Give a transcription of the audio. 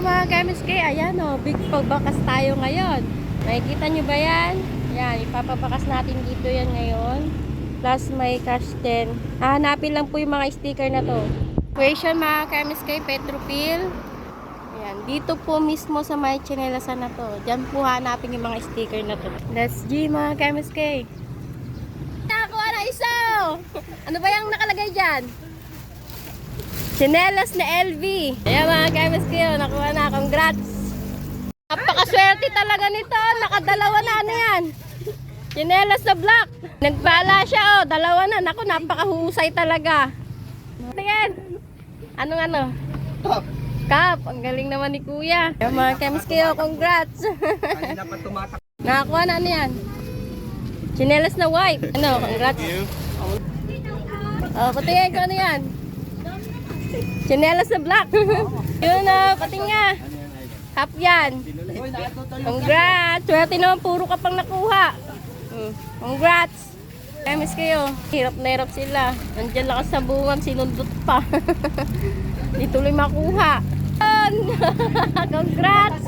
mga ka-MSK, ayan o, big pagbakas tayo ngayon. Nakikita nyo ba yan? Yan, ipapabakas natin dito yan ngayon. Plus may cash din. Hahanapin lang po yung mga sticker na to. Question mga ka-MSK, Petropil. Ayan, dito po mismo sa may chinelasan na to. Diyan po hanapin yung mga sticker na to. Let's G mga ka-MSK. Nakakuha na isa! Ano ba yung nakalagay dyan? Chinelas na LV. Ayan mga ka-MSK, nakuha na. Congrats! Napakaswerte talaga nito. Nakadalawa na ano yan. Chinelas na black. Nagpala siya dalawa na. Naku, napakahusay talaga. Tingin. Anong ano? Cup. Ang galing naman ni Kuya. Ayan mga ka-MSK, congrats. Nakakuha na ano yan. Chinelas na white. Ano, congrats. Patingin ko ano yan. Chinelas na black. Yun na, pating nga. Half yan. Congrats. Swerte naman, puro ka pang nakuha. Congrats. MSK kayo. Hirap na hirap sila. Nandiyan lang sa bungan, sinundot pa. Di tuloy makuha. Congrats.